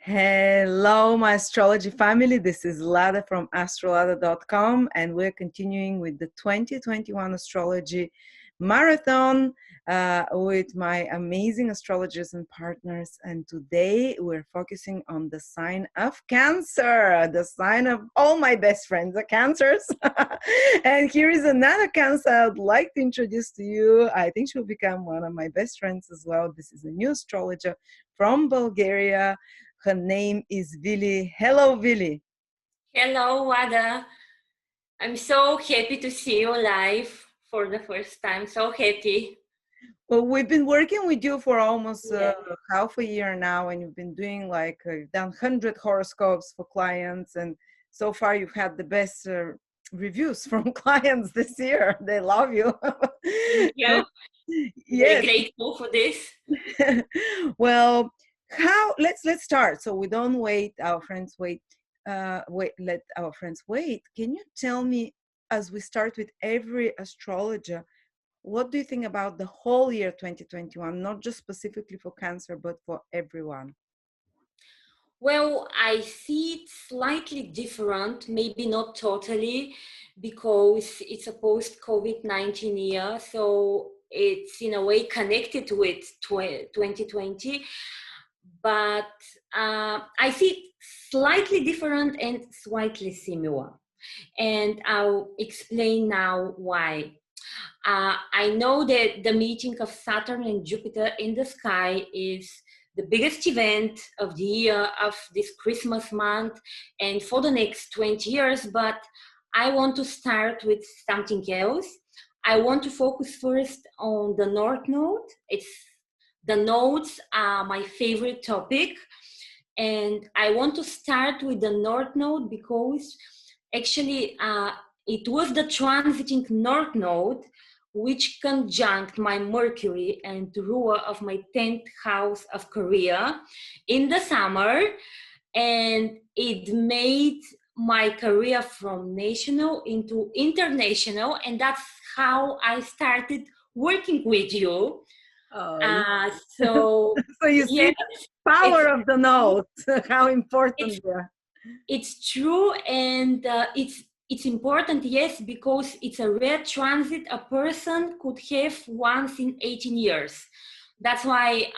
Hello, my astrology family. This is Lada from astrolada.com, and we're continuing with the 2021 astrology marathon with my amazing astrologers and partners. And today we're focusing on the sign of Cancer, the sign of all my best friends, the Cancers. And here is another Cancer I'd like to introduce to you. I think she'll become one of my best friends as well. This is a new astrologer from Bulgaria. Her name is Vili. Hello, Vili. Hello, Wada. I'm so happy to see you live for the first time. So happy. Well, we've been working with you for almost half a year now, and you've been doing you've done 100 horoscopes for clients, and so far you've had the best reviews from clients this year. They love you. Thank you. Yes. Very grateful for this. Well, let's start so we don't wait our friends wait let our friends wait. Can you tell me, as we start with every astrologer, what do you think about the whole year 2021, not just specifically for Cancer but for everyone? Well, I see it slightly different, maybe not totally, because it's a post-COVID-19 year, so it's in a way connected with 2020, but I see it slightly different and slightly similar. And I'll explain now why. I know that the meeting of Saturn and Jupiter in the sky is the biggest event of the year, of this Christmas month, and for the next 20 years, but I want to start with something else. I want to focus first on the North Node. The nodes are my favorite topic, and I want to start with the North Node because actually it was the transiting North Node which conjunct my Mercury and ruler of my 10th house of career in the summer, and it made my career from national into international, and that's how I started working with you. So you see the power of the nodes, how important they are. It's true, and it's important, yes, because it's a rare transit a person could have once in 18 years. That's why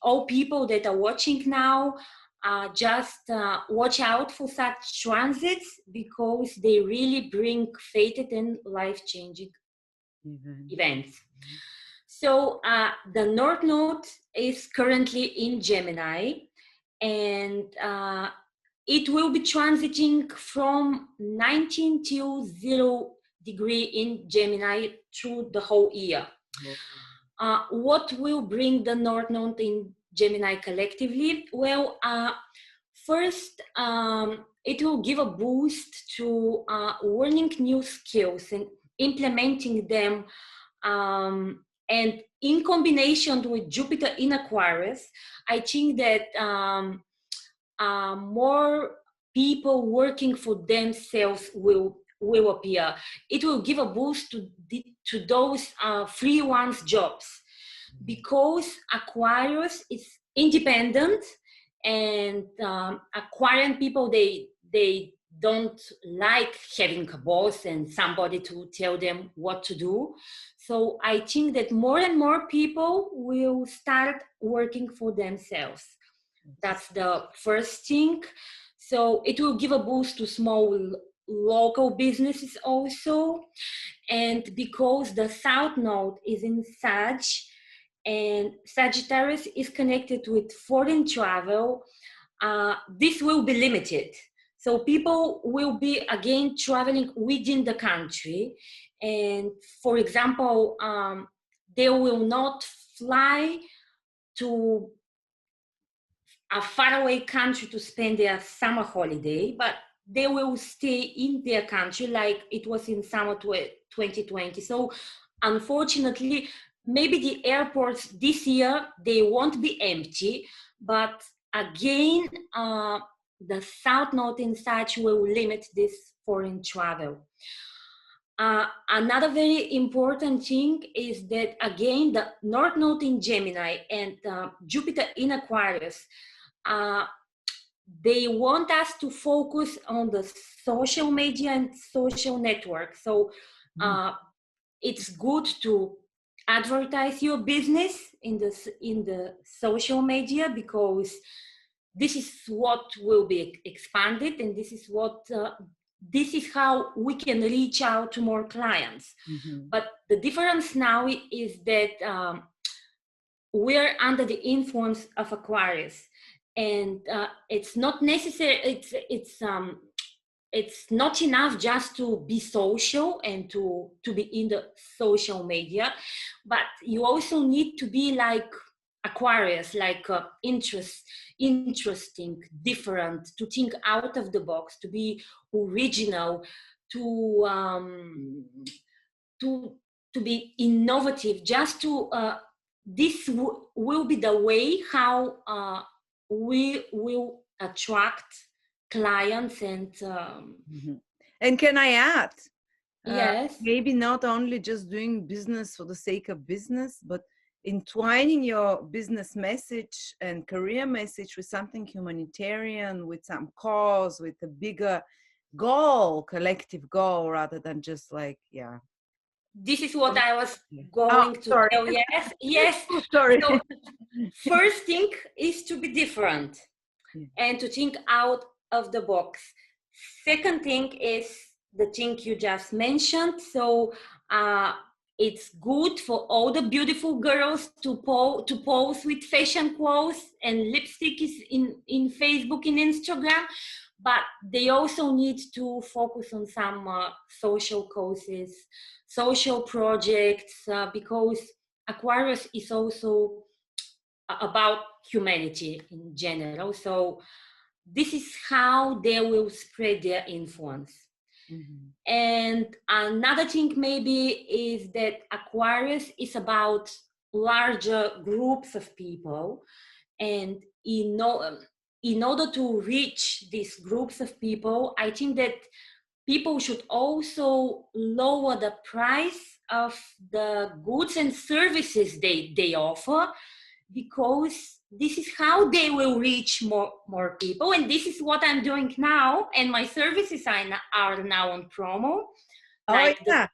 all people that are watching now just watch out for such transits, because they really bring fated and life-changing events. So the North Node is currently in Gemini, and it will be transiting from 19 till 0 degree in Gemini through the whole year. What will bring the North Node in Gemini collectively? Well, first, it will give a boost to learning new skills and implementing them. And in combination with Jupiter in Aquarius, I think that more people working for themselves will appear. It will give a boost to those freelance jobs, because Aquarius is independent, and Aquarian people, they don't like having a boss and somebody to tell them what to do. So I think that more and more people will start working for themselves. That's the first thing. So it will give a boost to small local businesses also. And because the South Node is in Sag, and Sagittarius is connected with foreign travel, this will be limited. So people will be again traveling within the country. And for example, they will not fly to a faraway country to spend their summer holiday, but they will stay in their country like it was in summer 2020. So unfortunately, maybe the airports this year, they won't be empty, but again, the South Node in Sag will limit this foreign travel. Another very important thing is that, again, the North Node in Gemini and Jupiter in Aquarius, uh, they want us to focus on the social media and social network. So it's good to advertise your business in the social media, because this is what will be expanded, and this is how we can reach out to more clients. But the difference now is that we're under the influence of Aquarius, and it's not necessary. It's not enough just to be social and to be in the social media, but you also need to be like Aquarius, like interesting, different, to think out of the box, to be original, to to be innovative, just to this will be the way how we will attract clients. And can I add, Yes, maybe not only just doing business for the sake of business, but entwining your business message and career message with something humanitarian, with some cause, with a bigger goal, collective goal, rather than just like, yeah. this is what I was Oh, going to sorry. tell. Yes. Sorry. So first thing is to be different and to think out of the box. Second thing is the thing you just mentioned. So it's good for all the beautiful girls to pose with fashion clothes and lipstick is in Facebook and Instagram, but they also need to focus on some social causes, social projects, because Aquarius is also about humanity in general. So this is how they will spread their influence. And another thing maybe is that Aquarius is about larger groups of people, and in order to reach these groups of people, I think that people should also lower the price of the goods and services they offer, because this is how they will reach more people. And this is what I'm doing now, and my services are now on promo. Like the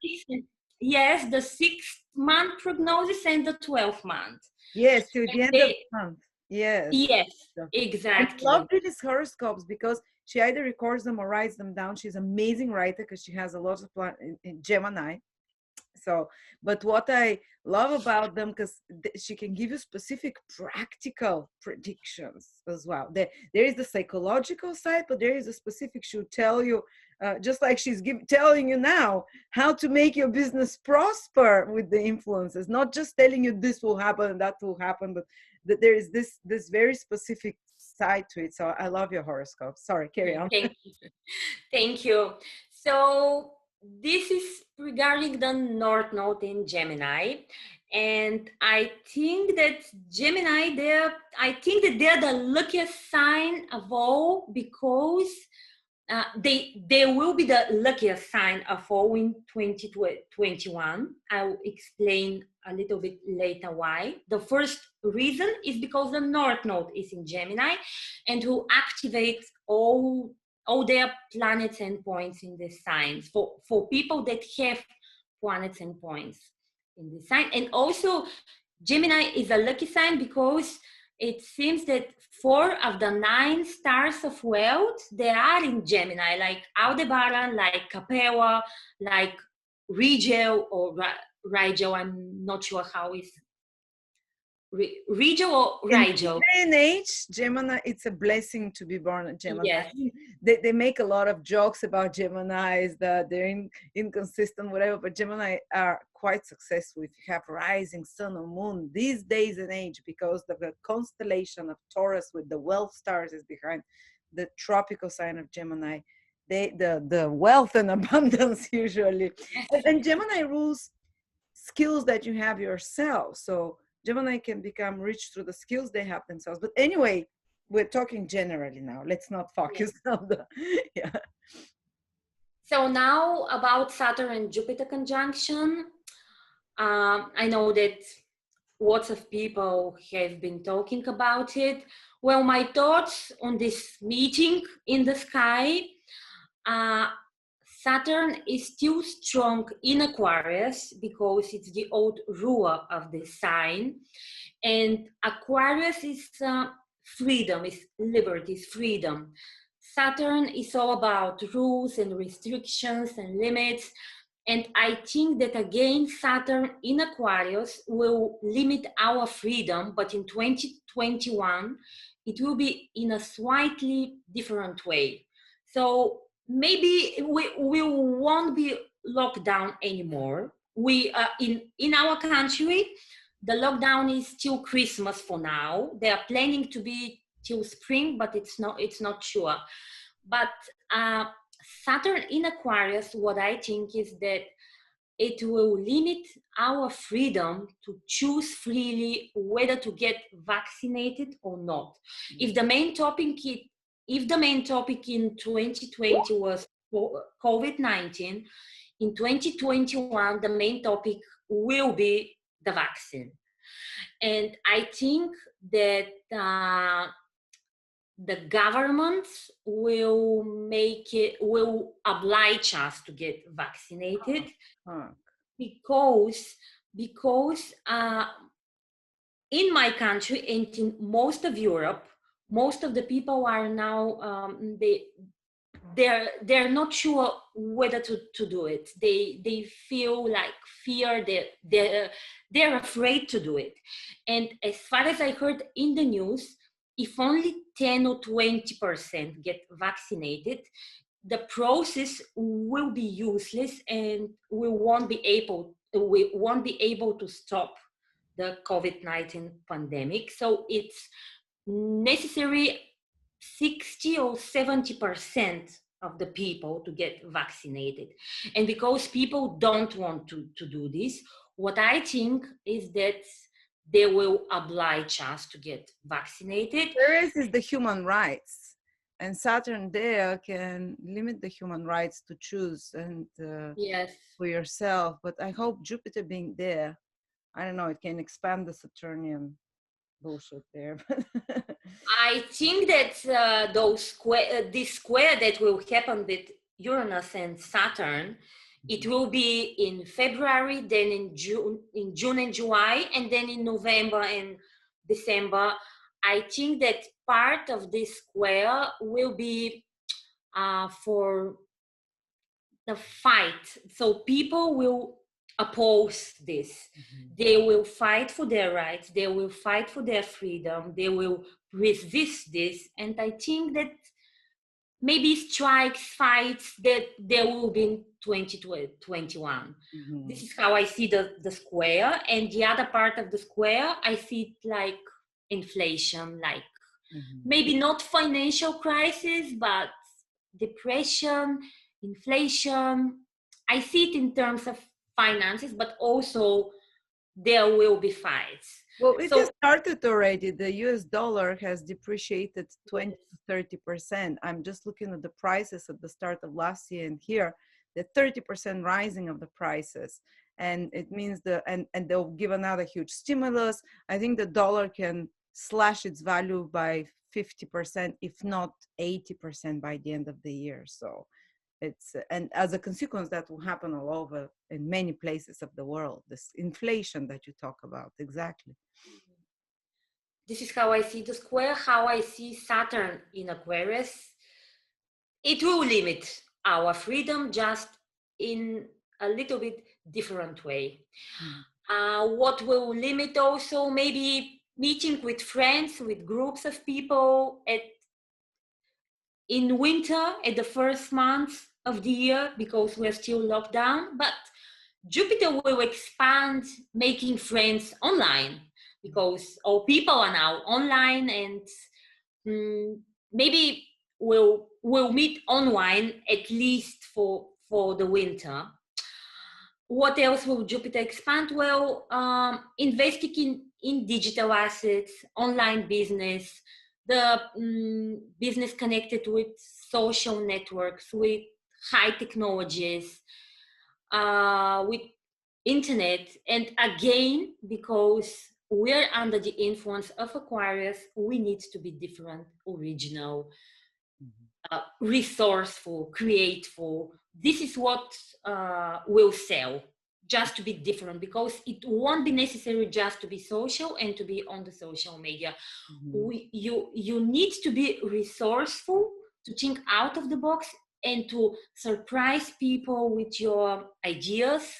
6-month prognosis and the 12-month. Yes, to the end of the month. Yes. Yes, exactly. I love Venus horoscopes because she either records them or writes them down. She's an amazing writer because she has a lot of in Gemini. So, but what I love about them, because she can give you specific practical predictions as well. There is the psychological side, but there is a specific, she'll tell you, just like she's telling you now, how to make your business prosper with the influences, not just telling you this will happen and that will happen, but that there is this very specific side to it. So I love your horoscope. Sorry, carry on. Thank you. So this is regarding the North Node in Gemini, and I think that Gemini, they're the luckiest sign of all, because they will be the luckiest sign of all in 2021. I'll explain a little bit later why. The first reason is because the North Node is in Gemini, and will activate all their planets and points in the signs for people that have planets and points in the sign. And also Gemini is a lucky sign because it seems that 4 of the 9 stars of wealth, they are in Gemini, like Aldebaran, like Capella, like Rigel or Rigel. I'm not sure how it's Rigel or Rigel. In this day and age, Gemini, it's a blessing to be born a Gemini. Yes. They make a lot of jokes about Geminis, that they're inconsistent, whatever, but Gemini are quite successful if you have rising sun or moon these days and age, because the constellation of Taurus with the wealth stars is behind the tropical sign of Gemini. The wealth and abundance usually. And Gemini rules skills that you have yourself. So Gemini can become rich through the skills they have themselves. But anyway, we're talking generally now. Let's not focus on the, yeah. So now about Saturn and Jupiter conjunction, I know that lots of people have been talking about it. Well, my thoughts on this meeting in the sky, uh, Saturn is still strong in Aquarius because it's the old ruler of the sign. And Aquarius is freedom, is liberty, is freedom. Saturn is all about rules and restrictions and limits. And I think that again, Saturn in Aquarius will limit our freedom, but in 2021, it will be in a slightly different way. So maybe we won't be locked down anymore. We in our country, the lockdown is till Christmas for now. They are planning to be till spring, but it's not sure. But Saturn in Aquarius, what I think is that it will limit our freedom to choose freely whether to get vaccinated or not. If the main topic in 2020 was COVID-19, in 2021 the main topic will be the vaccine. And I think that the government will oblige us to get vaccinated because in my country and in most of Europe, most of the people are now they're not sure whether to do it. They feel like fear, they're afraid to do it. And as far as I heard in the news, if only 10 or 20% get vaccinated, the process will be useless and we won't be able to stop the COVID-19 pandemic. So it's necessary 60 or 70% of the people to get vaccinated. And because people don't want to do this, what I think is that they will oblige us to get vaccinated. Whereas is the human rights, and Saturn there can limit the human rights to choose and yes, for yourself. But I hope Jupiter being there, I don't know, it can expand the Saturnian bullshit there. I think that this square that will happen with Uranus and Saturn, it will be in February, then in June and July, and then in November and December. I think that part of this square will be for the fight. So people will oppose this. They will fight for their rights. They will fight for their freedom. They will resist this. And I think that maybe strikes, fights, that there will be in 2021. This is how I see the square. And the other part of the square, I see it like inflation, like maybe not financial crisis, but depression, inflation. I see it in terms of finances, but also there will be fights. Well, it has started already. The US dollar has depreciated 20 to 30%. I'm just looking at the prices at the start of last year and here, the 30% rising of the prices. And it means and they'll give another huge stimulus. I think the dollar can slash its value by 50%, if not 80% by the end of the year. So it's, and as a consequence, that will happen all over in many places of the world, this inflation that you talk about. Exactly. This is how I see the square, how I see Saturn in Aquarius. It will limit our freedom, just in a little bit different way. What will limit also, maybe meeting with friends, with groups of people in winter, at the first month of the year, because we're still locked down. But Jupiter will expand making friends online, because all people are now online, and maybe we'll meet online at least for the winter. What else will Jupiter expand? Well, investing in digital assets, online business, the business connected with social networks, with high technologies, with internet, and again, because we're under the influence of Aquarius, we need to be different, original, resourceful, creative. This is what will sell, just to be different, because it won't be necessary just to be social and to be on the social media. You need to be resourceful, to think out of the box, and to surprise people with your ideas,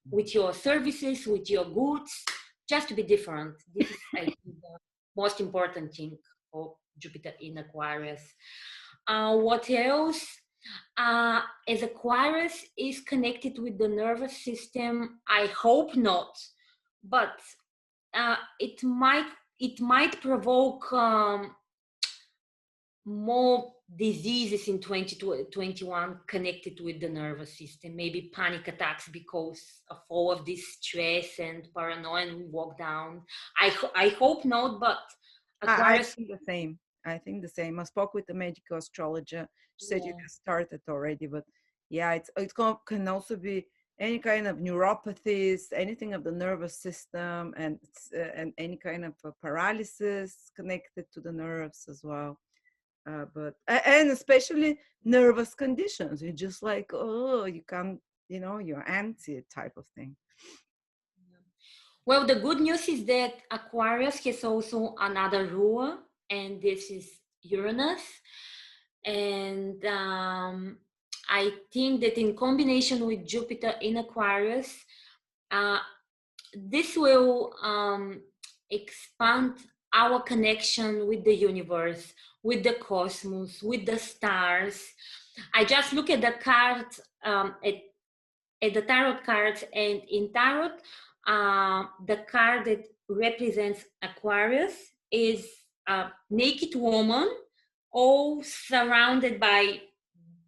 with your services, with your goods, just to be different. This is, I think, the most important thing for Jupiter in Aquarius. What else? As Aquarius is connected with the nervous system, I hope not, but it might provoke more diseases in 2021 connected with the nervous system, maybe panic attacks because of all of this stress and paranoia and walk down. I hope not, but Aquarius. I think the same. I think the same. I spoke with the medical astrologer. She said it Yeah. has started already, but yeah, can also be any kind of neuropathies, anything of the nervous system, and any kind of paralysis connected to the nerves as well. And especially nervous conditions. You're just like, oh, you can't, you're antsy type of thing. Well, the good news is that Aquarius has also another ruler, and this is Uranus. And I think that in combination with Jupiter in Aquarius, this will expand our connection with the universe, with the cosmos, with the stars. I just look at the cards, at the tarot cards, and in tarot, the card that represents Aquarius is a naked woman, all surrounded by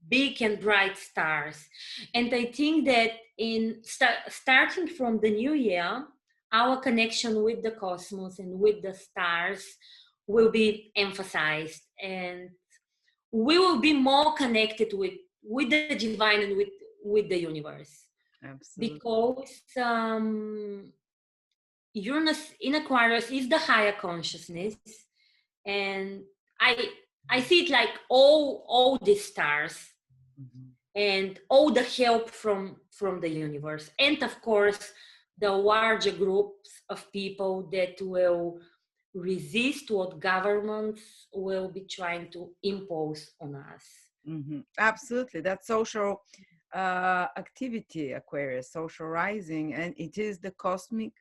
big and bright stars. And I think that starting from the new year, our connection with the cosmos and with the stars will be emphasized, and we will be more connected with the divine and with the universe. Absolutely. Because Uranus in Aquarius is the higher consciousness, and I see it like all these stars, and all the help from the universe, and of course the larger groups of people that will resist what governments will be trying to impose on us. Absolutely, that's social activity, Aquarius, social rising, and it is the cosmic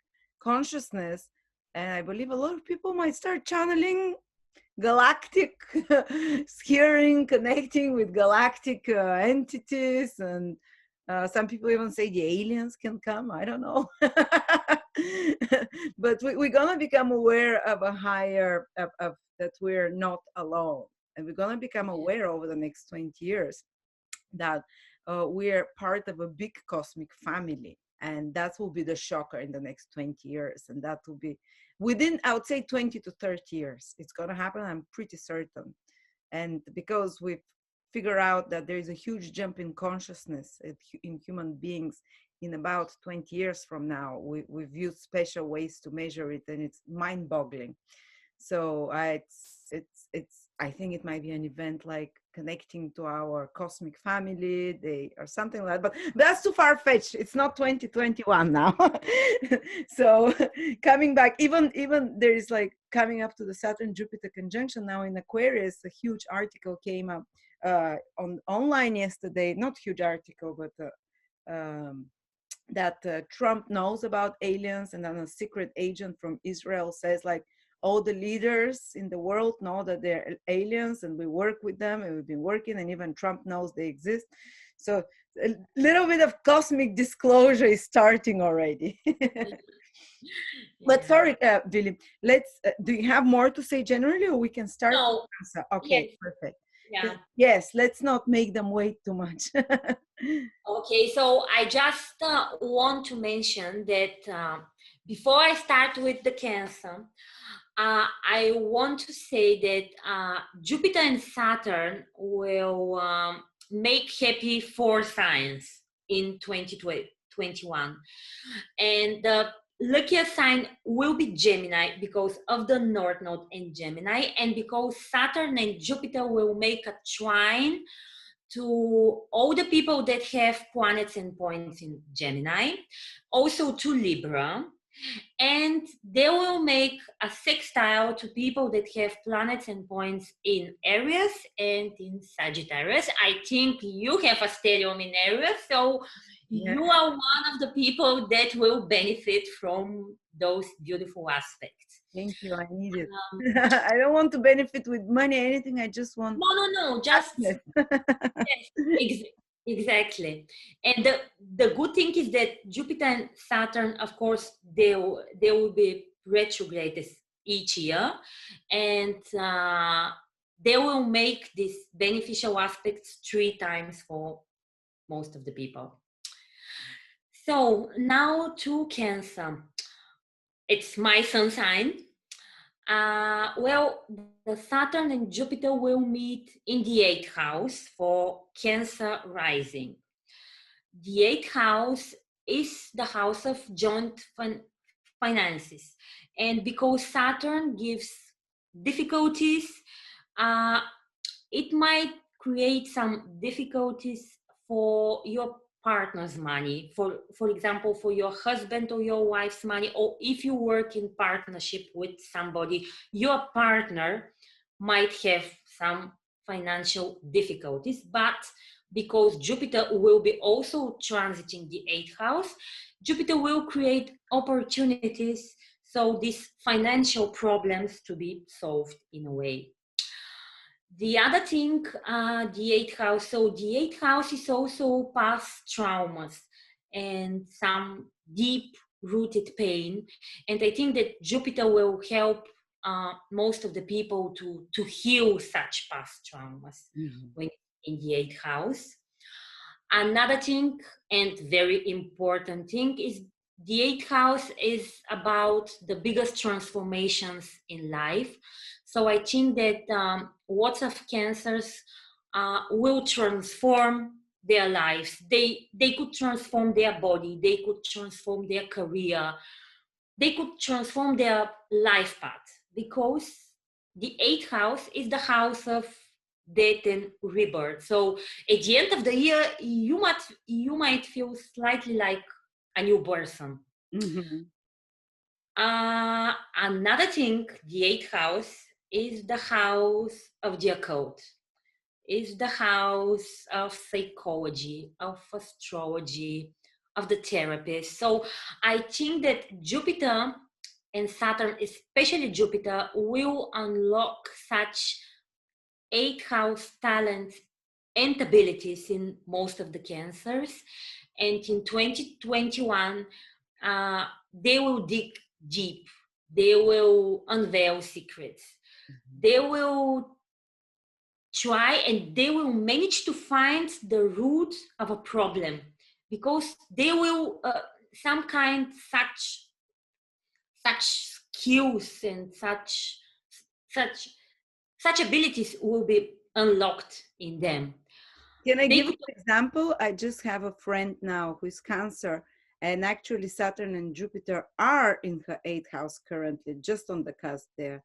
consciousness. And I believe a lot of people might start channeling galactic hearing, connecting with galactic entities, and some people even say the aliens can come. I don't know. But we're gonna become aware of a higher of that we're not alone, and we're gonna become aware over the next 20 years that we're part of a big cosmic family, and that will be the shocker in the next 20 years, and that will be within, I would say, 20 to 30 years. It's going to happen, I'm pretty certain. And because we've figured out that there is a huge jump in consciousness in human beings in about 20 years from now, we've used special ways to measure it, and it's mind-boggling. So I think it might be an event like connecting to our cosmic family, or something like that. But that's too far-fetched. It's not 2021 now. So coming back, even there is like coming up to the Saturn-Jupiter conjunction now in Aquarius. A huge article came up on online yesterday. Not huge article, but that Trump knows about aliens, and then a secret agent from Israel says like, all the leaders in the world know that they're aliens, and we work with them, and we've been working, and even Trump knows they exist. So a little bit of cosmic disclosure is starting already. But sorry, Billy, let's, do you have more to say generally, or we can start? No. Okay, yes. perfect. Yeah. Yes, let's not make them wait too much. Okay, so I just want to mention that before I start with the Cancer, I want to say that Jupiter and Saturn will make happy 4 signs in 2021. And the luckiest sign will be Gemini because of the North Node in Gemini, and because Saturn and Jupiter will make a trine to all the people that have planets and points in Gemini, also to Libra, and they will make a sextile to people that have planets and points in Aries and in Sagittarius. I think you have a stellium in Aries, so you are one of the people that will benefit from those beautiful aspects. Thank you. I need it. I don't want to benefit with money or anything. I just want. No. Just yes, exactly. And the good thing is that Jupiter and Saturn, of course, they will be retrogrades each year, and they will make these beneficial aspects 3 times for most of the people. So now to Cancer. It's my sun sign. Well, the Saturn and Jupiter will meet in the 8th house for Cancer rising. The 8th house is the house of joint finances. And because Saturn gives difficulties, it might create some difficulties for your partner's money, for example, for your husband or your wife's money, or if you work in partnership with somebody, your partner might have some financial difficulties. But because Jupiter will be also transiting the 8th house, Jupiter will create opportunities, so these financial problems to be solved in a way. The other thing, the 8th house. So the 8th house is also past traumas and some deep-rooted pain. And I think that Jupiter will help most of the people to heal such past traumas when in the 8th house. Another thing, and very important thing, is the 8th house is about the biggest transformations in life. So I think that lots of Cancers will transform their lives. They could transform their body, they could transform their career, they could transform their life path, because the 8th house is the house of death and rebirth. So at the end of the year, you might feel slightly like a new person. Another thing, the 8th house is the house of the occult, is the house of psychology, of astrology, of the therapist. So I think that Jupiter and Saturn, especially Jupiter, will unlock such 8th house talents and abilities in most of the Cancers. And in 2021, they will dig deep. They will unveil secrets. They will try and they will manage to find the root of a problem, because they will such skills and such abilities will be unlocked in them. Can I give you an example? I just have a friend now who is Cancer, and actually Saturn and Jupiter are in her 8th house currently, just on the cusp there.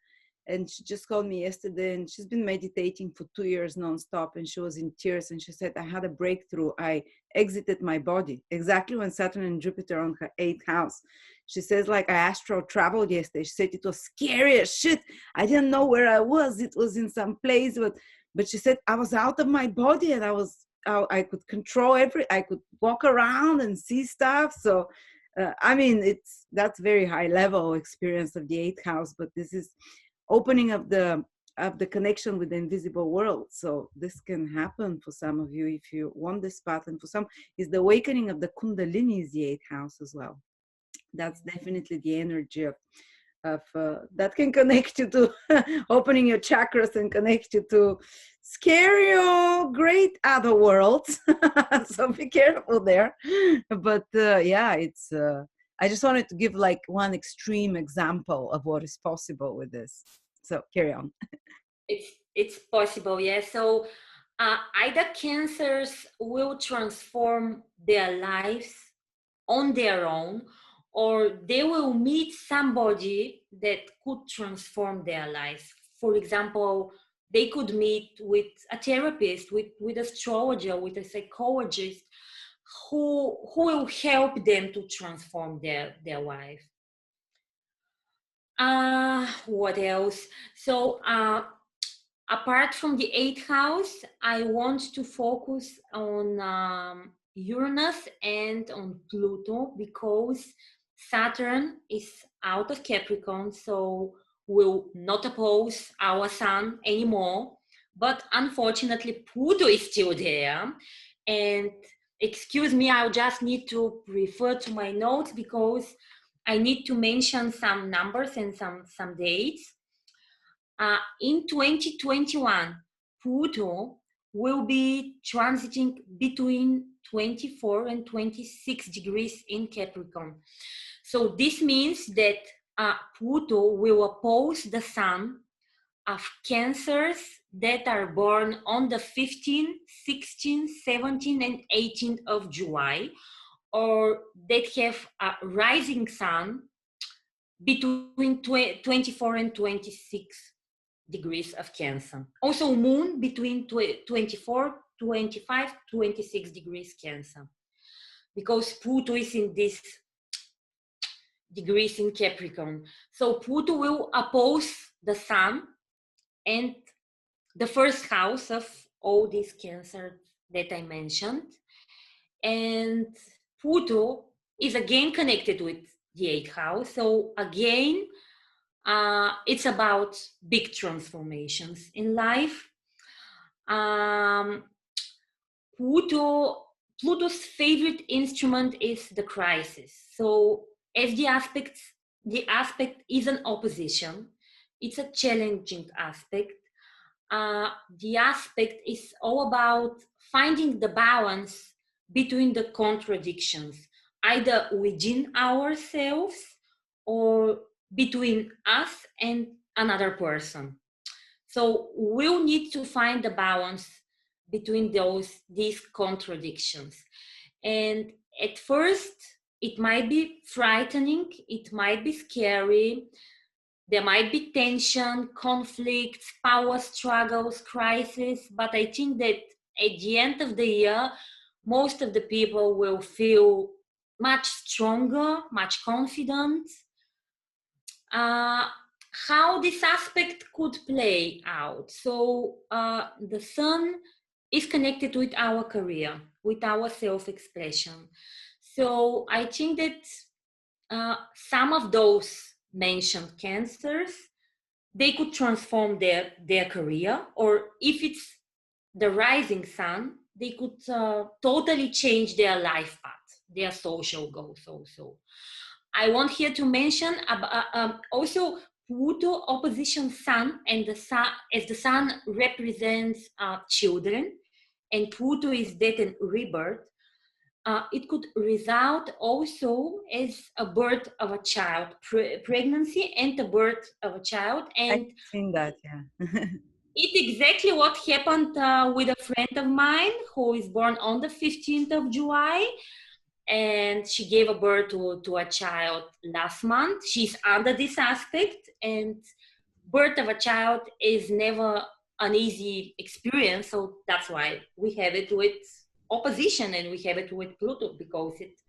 And she just called me yesterday, and she's been meditating for 2 years nonstop, and she was in tears, and she said, I had a breakthrough. I exited my body exactly when Saturn and Jupiter on her 8th house. She says, like, I astral traveled yesterday. She said it was scary as shit. I didn't know where I was. It was in some place, but she said I was out of my body, and I could control I could walk around and see stuff. So I mean, that's very high level experience of the 8th house, but this is opening of the connection with the invisible world. So this can happen for some of you if you want this path, and for some is the awakening of the Kundalini is the 8th house as well. That's definitely the energy of that can connect you to opening your chakras and connect you to scary or great other worlds. So be careful there. But yeah, it's I just wanted to give like one extreme example of what is possible with this. So carry on. It's possible, yeah. So Either cancers will transform their lives on their own, or they will meet somebody that could transform their lives. For example, they could meet with a therapist, with astrologer, with a psychologist who will help them to transform their life. What else? So apart from the eighth house, I want to focus on Uranus and on Pluto, because Saturn is out of Capricorn, so will not oppose our sun anymore. But unfortunately, Pluto is still there. And excuse me, I'll just need to refer to my notes because I need to mention some numbers and some dates. In 2021, Pluto will be transiting between 24 and 26 degrees in Capricorn. So this means that Pluto will oppose the Sun of Cancers that are born on the 15th, 16th, 17th, and 18th of July, or that have a rising Sun between 24 and 26 degrees of Cancer. Also Moon between 24, 25, 26 degrees Cancer. Because Pluto is in this degrees in Capricorn. So Pluto will oppose the Sun and the first house of all these Cancer that I mentioned. And Pluto is again connected with the eighth house. So again, it's about big transformations in life. Pluto's favorite instrument is the crisis. So as the aspect is an opposition, it's a challenging aspect. The aspect is all about finding the balance between the contradictions, either within ourselves or between us and another person. So we'll need to find the balance between these contradictions. And at first, it might be frightening, it might be scary, there might be tension, conflicts, power struggles, crisis, but I think that at the end of the year, most of the people will feel much stronger, much confident. How this aspect could play out. So the Sun is connected with our career, with our self-expression. So I think that some of those mentioned cancers, they could transform their career, or if it's the rising Sun, they could totally change their life path, their social goals also. I want here to mention also Pluto opposition Sun, and the Sun, as the Sun represents children, and Pluto is death and rebirth. It could result also as a birth of a child, pregnancy and the birth of a child. And I've seen that, yeah. it's exactly what happened with a friend of mine who is born on the 15th of July. And she gave a birth to a child last month. She's under this aspect, and birth of a child is never an easy experience. So that's why we have it with opposition, and we have it with Pluto, because it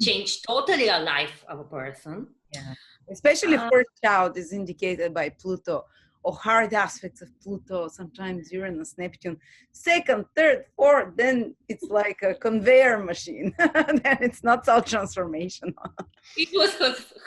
changed totally a life of a person. Yeah, especially first child is indicated by Pluto, or hard aspects of Pluto, sometimes Uranus, Neptune. Second, third, fourth, then it's like a conveyor machine. Then it's not so transformational. It was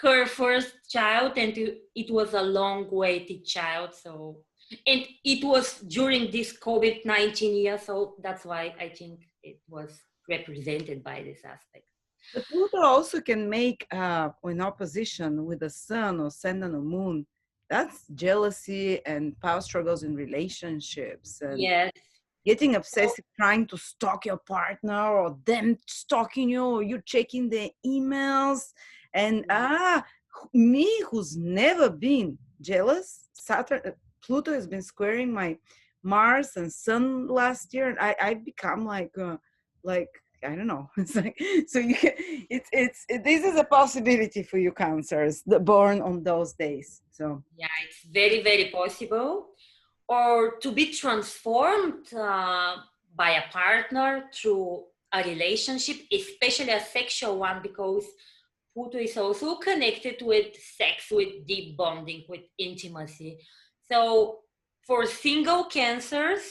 her first child, and it was a long-awaited child. So, and it was during this COVID-19 year, so that's why I think it was represented by this aspect. But Pluto also can make in opposition with the Sun or Ascendant or Moon. That's jealousy and power struggles in relationships, and Yes. getting obsessive, trying to stalk your partner, or them stalking you, or you checking their emails. And me, who's never been jealous, Pluto has been squaring Mars and Sun last year, and I become like I don't know. It's like, so you can, this is a possibility for you Cancers born on those days. So Yeah, it's very, very possible. Or to be transformed by a partner through a relationship, especially a sexual one, because Pluto is also connected with sex, with deep bonding, with intimacy. So for single Cancers,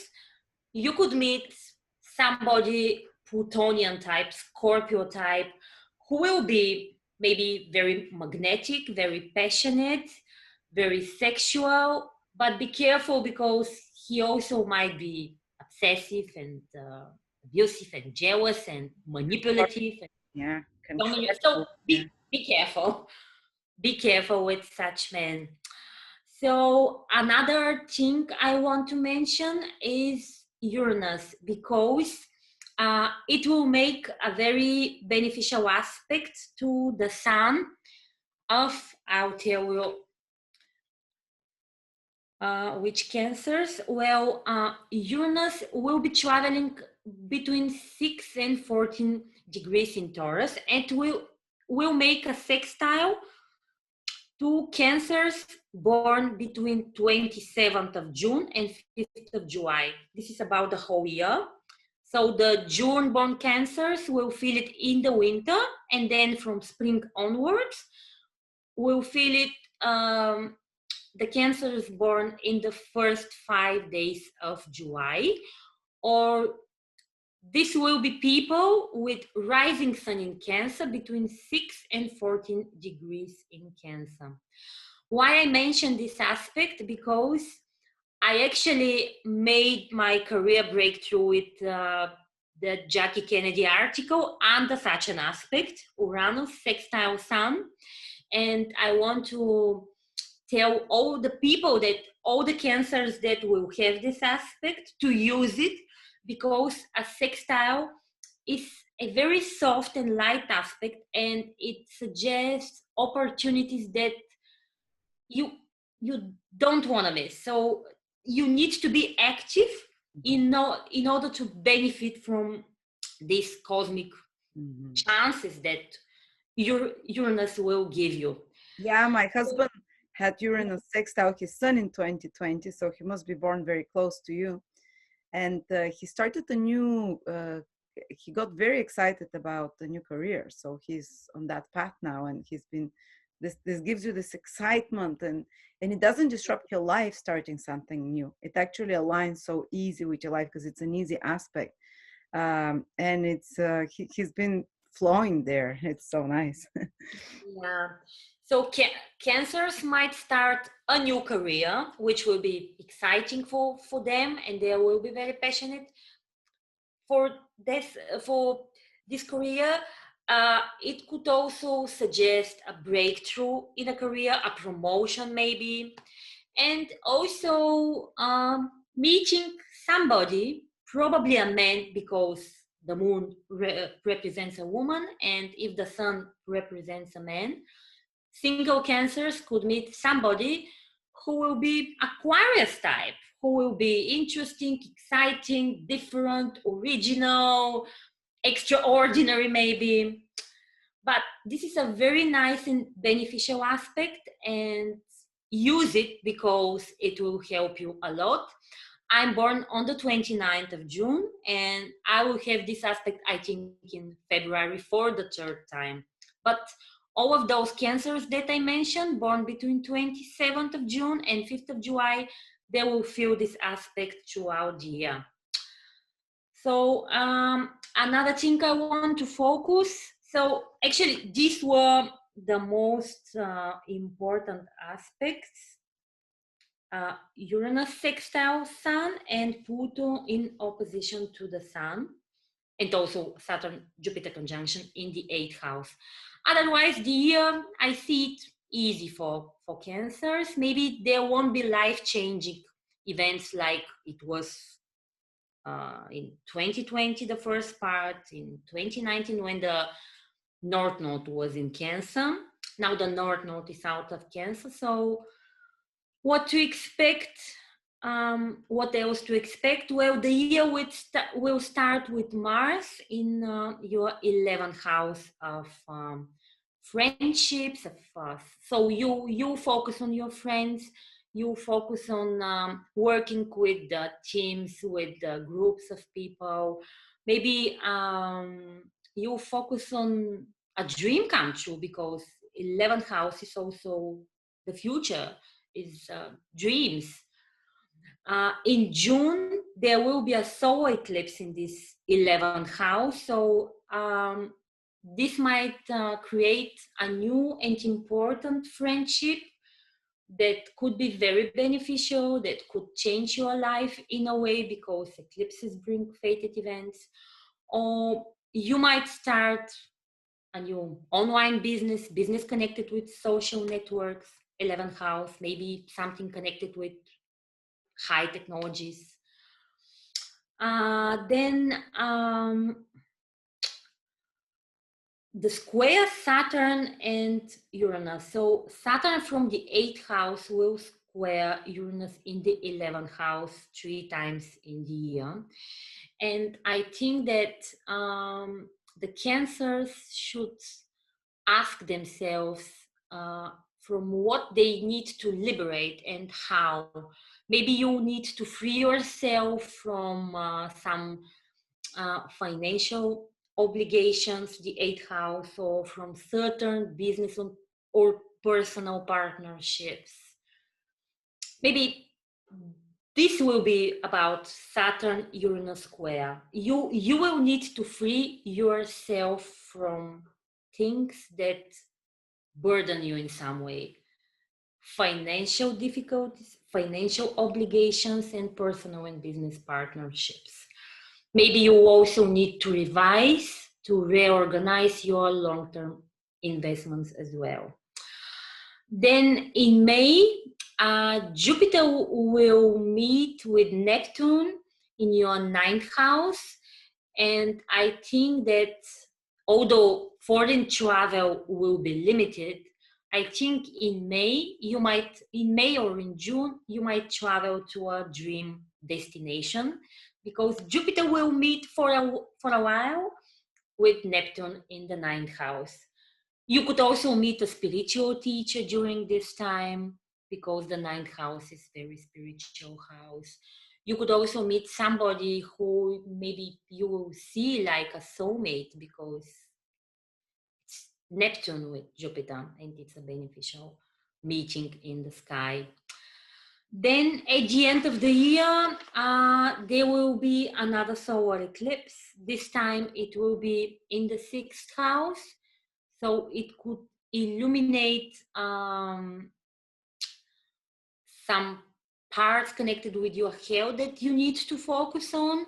you could meet somebody Plutonian type, Scorpio type, who will be maybe very magnetic, very passionate, very sexual, but be careful because he also might be obsessive and abusive and jealous and manipulative and yeah, dominant. So control. Yeah. be careful. Be careful with such men. So another thing I want to mention is Uranus, because it will make a very beneficial aspect to the Sun of, I'll tell you, which Cancers. Well, Uranus will be traveling between 6 and 14 degrees in Taurus, and will make a sextile to Cancers born between 27th of June and 5th of July. This is about the whole year. So the June born Cancers will feel it in the winter, and then from spring onwards, will feel it, the Cancers born in the first 5 days of July. Or this will be people with rising sun in Cancer between 6 and 14 degrees in Cancer. Why I mention this aspect? Because I actually made my career breakthrough with the Jackie Kennedy article under such an aspect, Uranus Sextile Sun. And I want to tell all the people, that all the Cancers that will have this aspect, to use it, because a sextile is a very soft and light aspect, and it suggests opportunities that you don't want to miss. So you need to be active in order to benefit from these cosmic chances that your Uranus will give you. Yeah, my husband had Uranus sextile his sun in 2020, so he must be born very close to you. And he started a new, he got very excited about the new career. So he's on that path now, and he's been, this gives you this excitement, and it doesn't disrupt your life starting something new. It actually aligns so easy with your life because it's an easy aspect. And it's, he's been flowing there. It's so nice. Yeah. So Cancers might start a new career, which will be exciting for them, and they will be very passionate for this career. It could also suggest a breakthrough in a career, a promotion maybe, and also meeting somebody, probably a man, because the moon represents a woman, and if the sun represents a man. Single Cancers could meet somebody who will be Aquarius type, who will be interesting, exciting, different, original, extraordinary maybe. But this is a very nice and beneficial aspect, and use it because it will help you a lot. I'm born on the 29th of June, and I will have this aspect, I think, in February for the third time. But all of those Cancers that I mentioned, born between 27th of June and 5th of July, they will feel this aspect throughout the year. So another thing I want to focus. So actually, these were the most important aspects. Uranus sextile Sun and Pluto in opposition to the Sun, and also Saturn-Jupiter conjunction in the 8th house. Otherwise, the year, I see it easy for Cancers. Maybe there won't be life-changing events like it was in 2020, the first part, in 2019 when the North Node was in Cancer. Now the North Node is out of Cancer, so what to expect What else to expect? Well, the year will start with Mars in your 11th house of friendships. So you focus on your friends. You focus on working with teams, with groups of people. Maybe you focus on a dream come true, because 11th house is also the future, is dreams. In June, there will be a solar eclipse in this 11th house. So this might create a new and important friendship that could be very beneficial, that could change your life in a way, because eclipses bring fated events. Or you might start a new online business connected with social networks, 11th house, maybe something connected with high technologies. Then the square Saturn and Uranus. So Saturn from the 8th house will square Uranus in the 11th house 3 times in the year. And I think that the Cancers should ask themselves from what they need to liberate and how. Maybe you need to free yourself from some financial obligations, the 8th house, or from certain business or personal partnerships. Maybe this will be about Saturn Uranus square. You will need to free yourself from things that burden you in some way. Financial difficulties, financial obligations, and personal and business partnerships. Maybe you also need to revise, to reorganize your long-term investments as well. Then in May, Jupiter will meet with Neptune in your 9th house. And I think that although foreign travel will be limited, I think in May or in June, you might travel to a dream destination, because Jupiter will meet for a while with Neptune in the 9th house. You could also meet a spiritual teacher during this time, because the 9th house is very spiritual house. You could also meet somebody who maybe you will see like a soulmate, because it's Neptune with Jupiter, and it's a beneficial meeting in the sky. Then at the end of the year, there will be another solar eclipse. This time it will be in the 6th house. So it could illuminate some parts connected with your health that you need to focus on,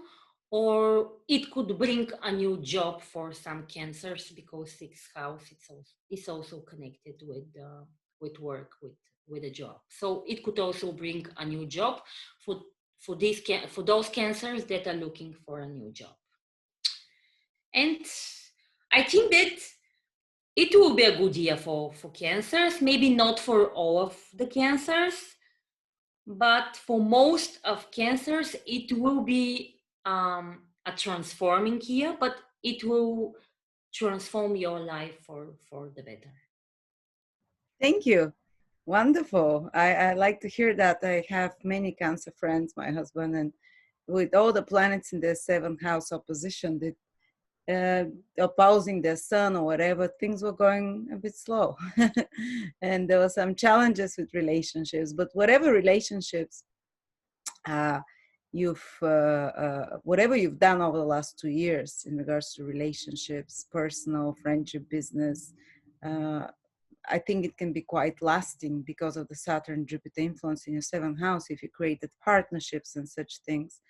or it could bring a new job for some Cancers, because 6th house is also connected with work, with a job. So it could also bring a new job for those Cancers that are looking for a new job. And I think that it will be a good year for Cancers, maybe not for all of the Cancers, but for most of Cancers, it will be a transforming year, but it will transform your life for the better. Thank you. Wonderful. I like to hear that. I have many Cancer friends, my husband, and with all the planets in the 7th house opposition, opposing the sun or whatever, things were going a bit slow. And there were some challenges with relationships, but whatever relationships whatever you've done over the last 2 years in regards to relationships, personal, friendship, business, I think it can be quite lasting because of the Saturn-Jupiter influence in your 7th house if you created partnerships and such things.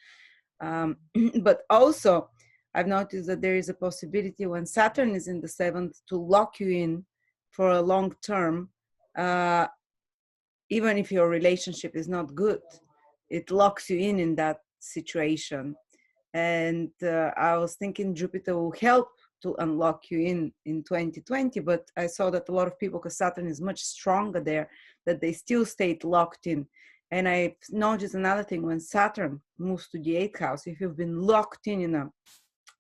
But also, I've noticed that there is a possibility when Saturn is in the 7th to lock you in for a long term, even if your relationship is not good. It locks you in that situation. And I was thinking Jupiter will help to unlock you in 2020, but I saw that a lot of people, because Saturn is much stronger there, that they still stayed locked in. And I noticed another thing: when Saturn moves to the 8th house, if you've been locked in a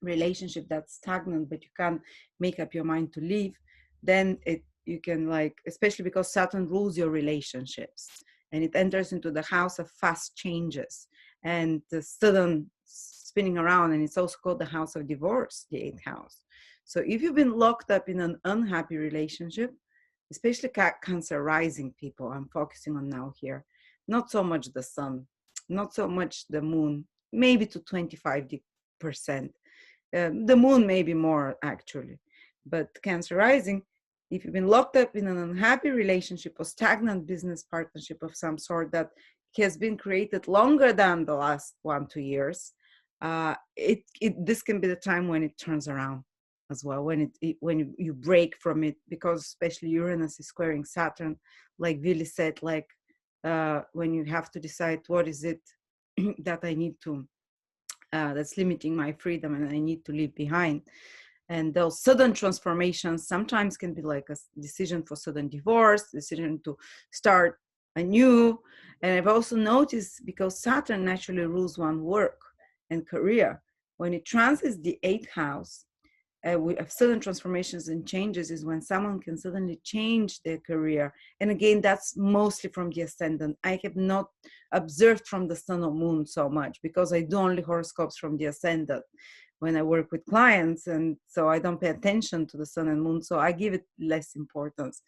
relationship that's stagnant, but you can't make up your mind to leave, then you can, like, especially because Saturn rules your relationships, and it enters into the house of fast changes and the sudden spinning around, and it's also called the house of divorce, the 8th house. So if you've been locked up in an unhappy relationship, especially Cancer rising people, I'm focusing on now here, not so much the sun, not so much the moon, maybe to 25%. The moon may be more, actually. But Cancer rising, if you've been locked up in an unhappy relationship or stagnant business partnership of some sort that has been created longer than the last 1-2 years, this can be the time when it turns around as well, when you break from it, because especially Uranus is squaring Saturn, like Willy said, like when you have to decide what is it that I need to that's limiting my freedom and I need to leave behind. And those sudden transformations sometimes can be like a decision for sudden divorce, decision to start anew. And I've also noticed, because Saturn naturally rules one, work and career, when it transits the 8th house, we have sudden transformations and changes is when someone can suddenly change their career. And again, that's mostly from the ascendant. I have not observed from the sun or moon so much, because I do only horoscopes from the ascendant when I work with clients, and so I don't pay attention to the sun and moon, so I give it less importance.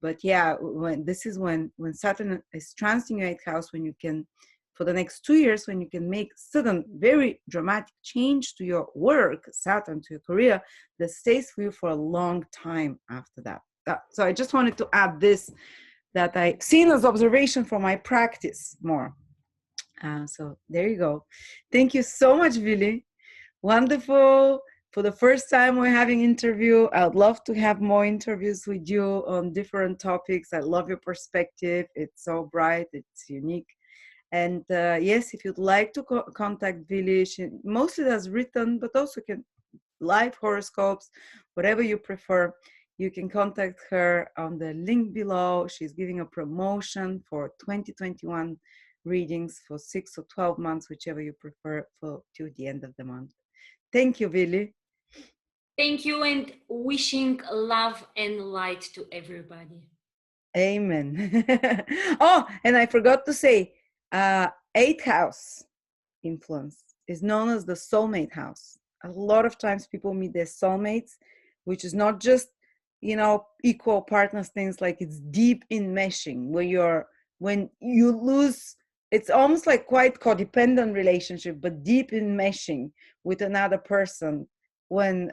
But yeah, when Saturn is transiting your 8th house, when you can, for the next 2 years, when you can make sudden, very dramatic change to your work, Saturn, to your career, that stays for you for a long time after that. So I just wanted to add this, that I've seen as observation for my practice more. So there you go. Thank you so much, Willy. Wonderful. For the first time we're having interview. I'd love to have more interviews with you on different topics. I love your perspective. It's so bright. It's unique. And yes, if you'd like to contact Willy, she mostly does written, but also can live horoscopes, whatever you prefer. You can contact her on the link below. She's giving a promotion for 2021 readings for 6 or 12 months, whichever you prefer, for till the end of the month. Thank you, Willy. Thank you, and wishing love and light to everybody. Amen. Oh, and I forgot to say, 8th house influence is known as the soulmate house. A lot of times people meet their soulmates, which is not just, equal partners, things like, it's deep enmeshing, when you lose, it's almost like quite codependent relationship, but deep enmeshing with another person when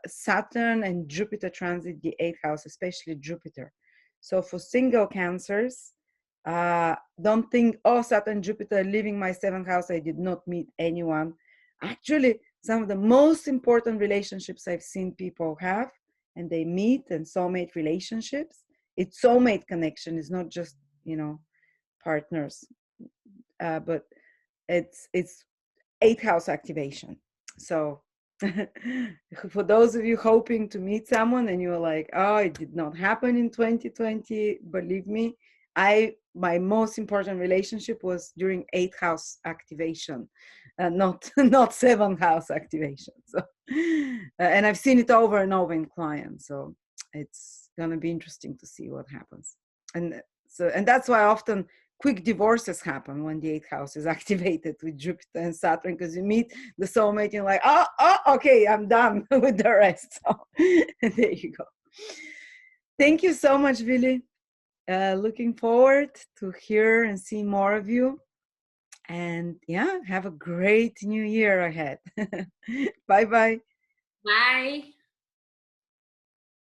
Saturn and Jupiter transit the 8th house, especially Jupiter. So for single Cancers, don't think, oh, Saturn, Jupiter leaving my 7th house, I did not meet anyone. Actually, some of the most important relationships I've seen people have, and they meet, and soulmate relationships, it's soulmate connection. It's not just, partners, but it's 8th house activation. So for those of you hoping to meet someone and you're like, oh, it did not happen in 2020, believe me, my most important relationship was during 8th house activation, not 7th house activation. So and I've seen it over and over in clients, so it's gonna be interesting to see what happens. And that's why often quick divorces happen when the 8th house is activated with Jupiter and Saturn, because you meet the soulmate and you're like, oh, okay, I'm done with the rest. So there you go. Thank you so much, Willy. Looking forward to hear and see more of you. And yeah, have a great new year ahead. Bye-bye. Bye.